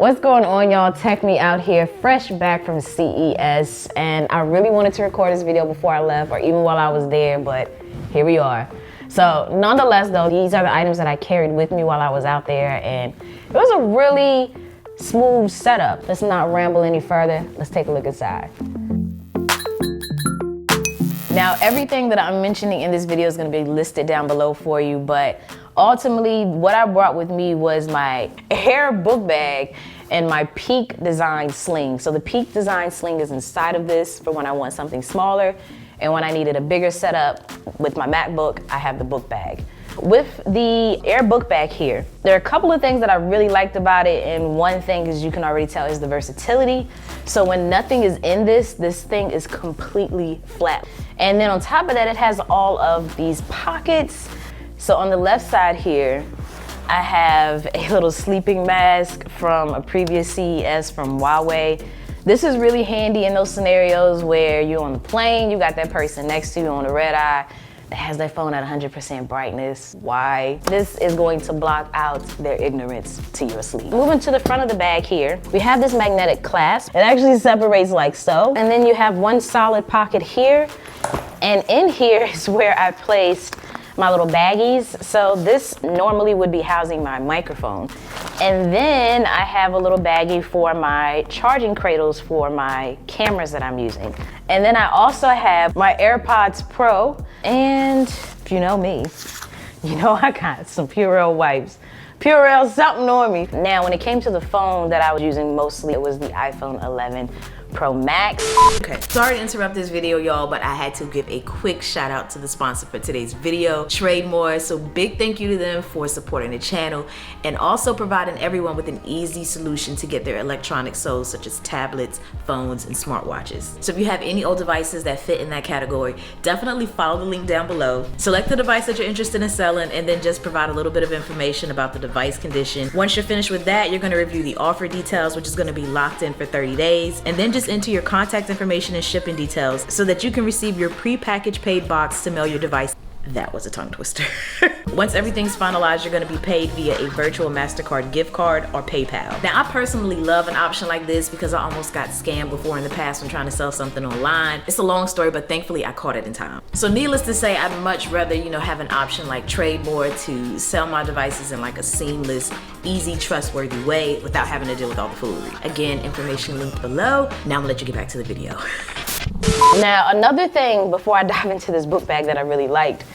What's going on, y'all? Tech Me out here, fresh back from CES, and I really wanted to record this video before I left or even while I was there, but here we are. So nonetheless though, these are the items that I carried with me while I was out there, and it was a really smooth setup. Let's not ramble any further. Let's take a look inside. Now, everything that I'm mentioning in this video is going to be listed down below for you, but ultimately what I brought with me was my Air book bag and my Peak Design Sling. So the Peak Design Sling is inside of this for when I want something smaller, and when I needed a bigger setup with my MacBook, I have the book bag. With the Air book bag here, there are a couple of things that I really liked about it, and one thing, as you can already tell, is the versatility. So when nothing is in this thing is completely flat. And then on top of that, it has all of these pockets. So on the left side here, I have a little sleeping mask from a previous CES from Huawei. This is really handy in those scenarios where you're on the plane, you got that person next to you on the red eye that has their phone at 100% brightness. Why? This is going to block out their ignorance to your sleep. Moving to the front of the bag here, we have this magnetic clasp. It actually separates like so. And then you have one solid pocket here. And in here is where I placed my little baggies. So this normally would be housing my microphone. And then I have a little baggie for my charging cradles for my cameras that I'm using. And then I also have my AirPods Pro. And if you know me, you know I got some Purell wipes. Purell something on me. Now, when it came to the phone that I was using mostly, it was the iPhone 11 Pro Max. Okay, sorry to interrupt this video, y'all, but I had to give a quick shout out to the sponsor for today's video, Trademore. So big thank you to them for supporting the channel and also providing everyone with an easy solution to get their electronics sold, such as tablets, phones, and smartwatches. So if you have any old devices that fit in that category, definitely follow the link down below. Select the device that you're interested in selling and then just provide a little bit of information about the device condition. Once you're finished with that, you're going to review the offer details, which is going to be locked in for 30 days, and then just enter your contact information and shipping details so that you can receive your pre-packaged paid box to mail your device. That was a tongue twister. Once everything's finalized, you're gonna be paid via a virtual MasterCard gift card or PayPal. Now, I personally love an option like this because I almost got scammed before in the past when trying to sell something online. It's a long story, but thankfully I caught it in time. So needless to say, I'd much rather, have an option like Trademore to sell my devices in like a seamless, easy, trustworthy way without having to deal with all the foolery. Again, information linked below. Now I'm gonna let you get back to the video. Now, another thing before I dive into this book bag that I really liked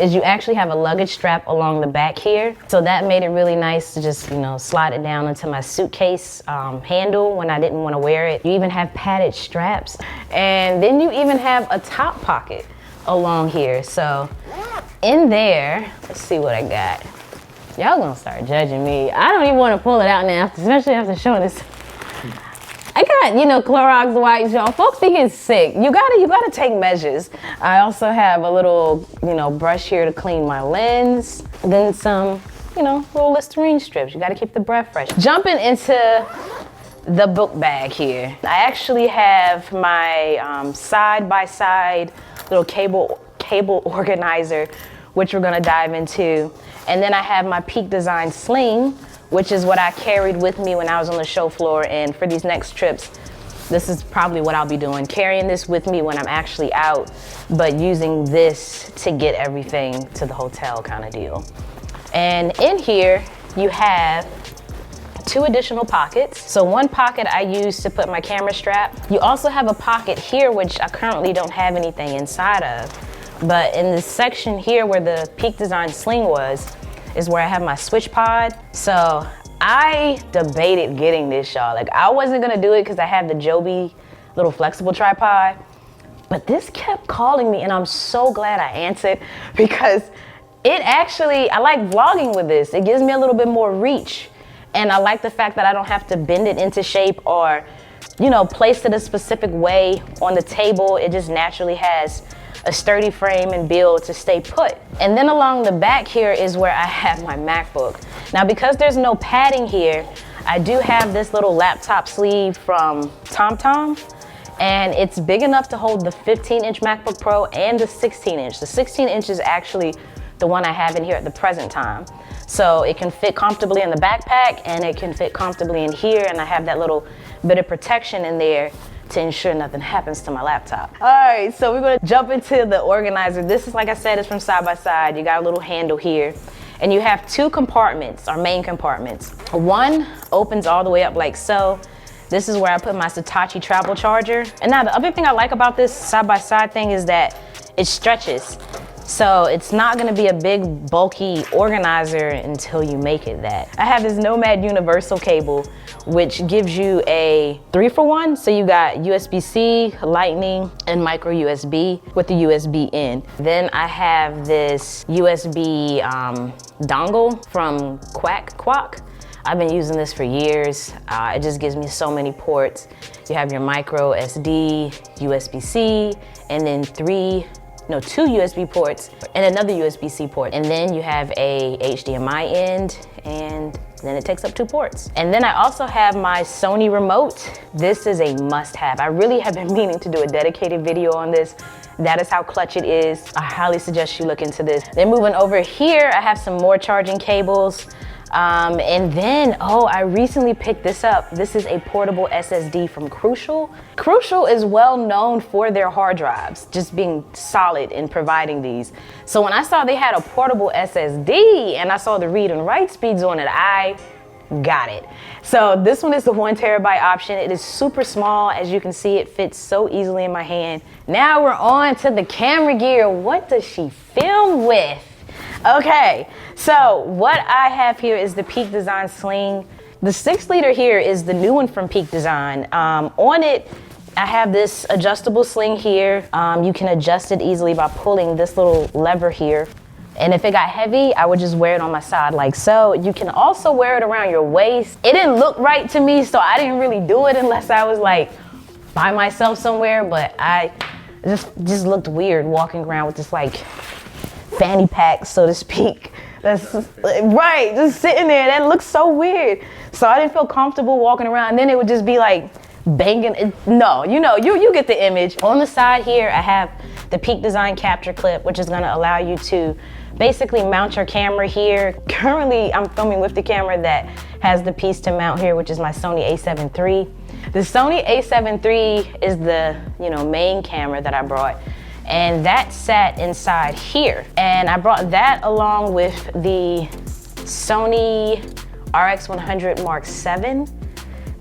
is you actually have a luggage strap along the back here. So that made it really nice to just, slide it down into my suitcase handle when I didn't want to wear it. You even have padded straps. And then you even have a top pocket along here. So in there, let's see what I got. Y'all gonna start judging me. I don't even want to pull it out now, especially after showing this. I got, Clorox wipes, y'all. Folks be getting sick. You gotta take measures. I also have a little, brush here to clean my lens. Then some, little Listerine strips. You gotta keep the breath fresh. Jumping into the book bag here. I actually have my side-by-side little cable organizer, which we're gonna dive into. And then I have my Peak Design Sling, which is what I carried with me when I was on the show floor. And for these next trips, this is probably what I'll be doing, carrying this with me when I'm actually out, but using this to get everything to the hotel kind of deal. And in here, you have 2 additional pockets. So one pocket I use to put my camera strap. You also have a pocket here, which I currently don't have anything inside of. But in this section here where the Peak Design Sling was, is where I have my SWITCHPOD. So I debated getting this, y'all. Like, I wasn't gonna do it because I have the Joby little flexible tripod, but this kept calling me and I'm so glad I answered because it actually, I like vlogging with this. It gives me a little bit more reach. And I like the fact that I don't have to bend it into shape or, place it a specific way on the table. It just naturally has a sturdy frame and build to stay put. And then along the back here is where I have my MacBook. Now, because there's no padding here, I do have this little laptop sleeve from TomTom, and it's big enough to hold the 15-inch MacBook Pro and the 16-inch. The 16-inch is actually the one I have in here at the present time. So it can fit comfortably in the backpack and it can fit comfortably in here, and I have that little bit of protection in there to ensure nothing happens to my laptop. All right, so we're gonna jump into the organizer. This is, like I said, it's from Side by Side. You got a little handle here, and you have two compartments, or main compartments. One opens all the way up like so. This is where I put my SATECHI travel charger. And now the other thing I like about this Side by Side thing is that it stretches. So it's not gonna be a big bulky organizer until you make it that. I have this Nomad universal cable, which gives you a 3-for-1. So you got USB-C, Lightning, and micro USB with the USB in. Then I have this USB dongle from QUAC. I've been using this for years. It just gives me so many ports. You have your micro SD, USB-C, and then two USB ports and another USB-C port. And then you have a HDMI end, and then it takes up 2 ports. And then I also have my Sony remote. This is a must-have. I really have been meaning to do a dedicated video on this. That is how clutch it is. I highly suggest you look into this. Then moving over here, I have some more charging cables. And then, I recently picked this up. This is a portable SSD from Crucial. Crucial is well known for their hard drives, just being solid in providing these. So when I saw they had a portable SSD and I saw the read and write speeds on it, I got it. So this one is the 1 terabyte option. It is super small. As you can see, it fits so easily in my hand. Now we're on to the camera gear. What does she film with? Okay, so what I have here is the Peak Design Sling. The 6-liter here is the new one from Peak Design. On it, I have this adjustable sling here. You can adjust it easily by pulling this little lever here. And if it got heavy, I would just wear it on my side like so. You can also wear it around your waist. It didn't look right to me, so I didn't really do it unless I was like by myself somewhere, but I just looked weird walking around with this like fanny pack, so to speak. That's right, just sitting there. That looks so weird. So I didn't feel comfortable walking around. And then it would just be like banging. No, you get the image. On the side here, I have the Peak Design capture clip, which is gonna allow you to basically mount your camera here. Currently, I'm filming with the camera that has the piece to mount here, which is my Sony a7 III. The Sony a7 III is the main camera that I brought. And that sat inside here. And I brought that along with the Sony RX100 Mark VII.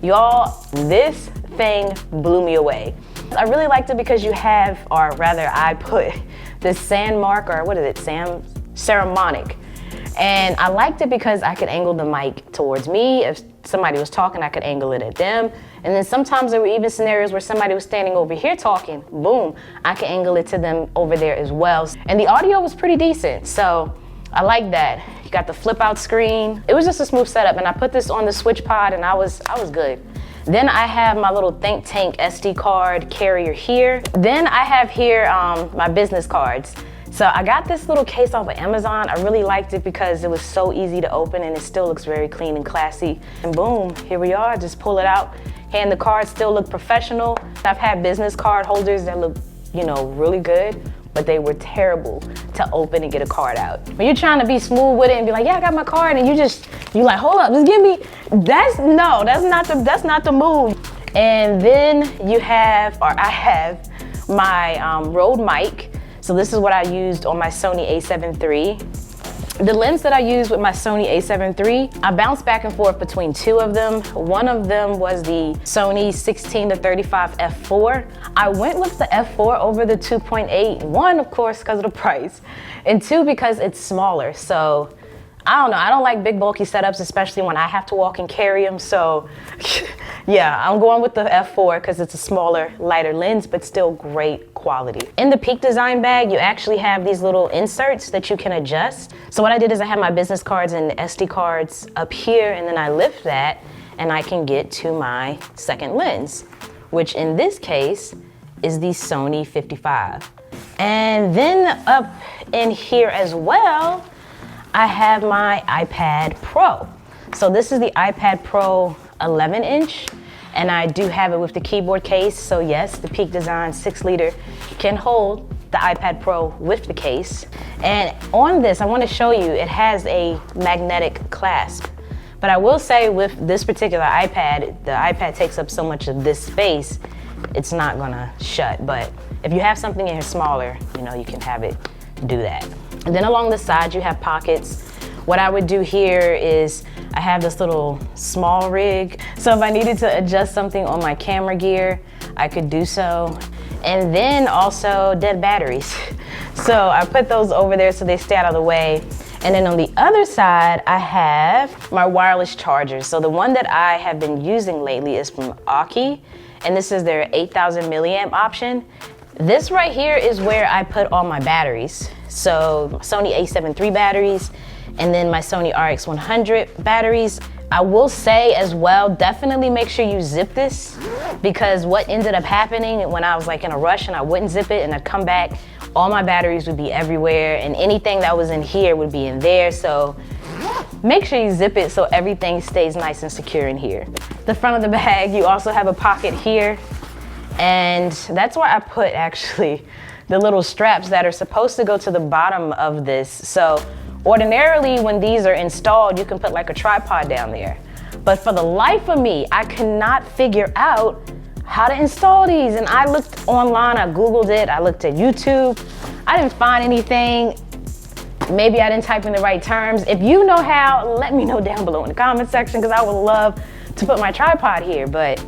Y'all, this thing blew me away. I really liked it because you have, or rather I put the SARAMONIC. And I liked it because I could angle the mic towards me. If somebody was talking, I could angle it at them. And then sometimes there were even scenarios where somebody was standing over here talking, boom, I could angle it to them over there as well. And the audio was pretty decent, so I like that. You got the flip out screen. It was just a smooth setup, and I put this on the SWITCHPOD and I was good. Then I have my little Think Tank SD card carrier here. Then I have here my business cards. So I got this little case off of Amazon. I really liked it because it was so easy to open and it still looks very clean and classy. And boom, here we are, just pull it out. And the cards still look professional. I've had business card holders that look, really good, but they were terrible to open and get a card out. When you're trying to be smooth with it and be like, yeah, I got my card, and you're like, hold up, just give me, that's not the move. And then I have my Rode mic. So this is what I used on my Sony a7 III. The lens that I used with my Sony a7 III, I bounced back and forth between 2 of them. One of them was the Sony 16-35 f4. I went with the f4 over the 2.8. 1, of course, because of the price, and 2, because it's smaller. So I don't know, I don't like big bulky setups, especially when I have to walk and carry them. So yeah, I'm going with the f4 because it's a smaller, lighter lens, but still great quality. In the Peak Design bag, you actually have these little inserts that you can adjust. So what I did is I have my business cards and SD cards up here, and then I lift that and I can get to my second lens, which in this case is the Sony 55. And then up in here as well, I have my iPad Pro. So this is the iPad Pro 11-inch, and I do have it with the keyboard case. So yes, the Peak Design 6-liter can hold the iPad Pro with the case. And on this, I want to show you, it has a magnetic clasp. But I will say with this particular iPad, the iPad takes up so much of this space, it's not gonna shut. But if you have something in here smaller, you know, you can have it do that. And then along the side, you have pockets. What I would do here is I have this little small rig. So if I needed to adjust something on my camera gear, I could do so. And then also dead batteries. So I put those over there so they stay out of the way. And then on the other side, I have my wireless chargers. So the one that I have been using lately is from AUKEY, and this is their 8,000 milliamp option. This right here is where I put all my batteries. So Sony a7 III batteries, and then my Sony RX100 batteries. I will say as well, definitely make sure you zip this, because what ended up happening when I was like in a rush and I wouldn't zip it and I'd come back, all my batteries would be everywhere and anything that was in here would be in there. So make sure you zip it so everything stays nice and secure in here. The front of the bag, you also have a pocket here, and that's where I put actually the little straps that are supposed to go to the bottom of this. So ordinarily when these are installed, you can put like a tripod down there. But for the life of me, I cannot figure out how to install these. And I looked online, I Googled it, I looked at YouTube. I didn't find anything. Maybe I didn't type in the right terms. If you know how, let me know down below in the comment section, because I would love to put my tripod here, but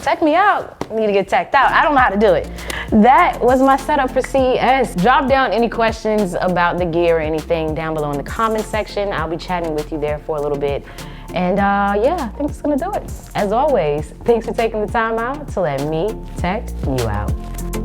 check me out. I need to get checked out. I don't know how to do it. That was my setup for CES. Drop down any questions about the gear or anything down below in the comment section. I'll be chatting with you there for a little bit. And yeah, I think that's gonna do it. As always, thanks for taking the time out to let me tech you out.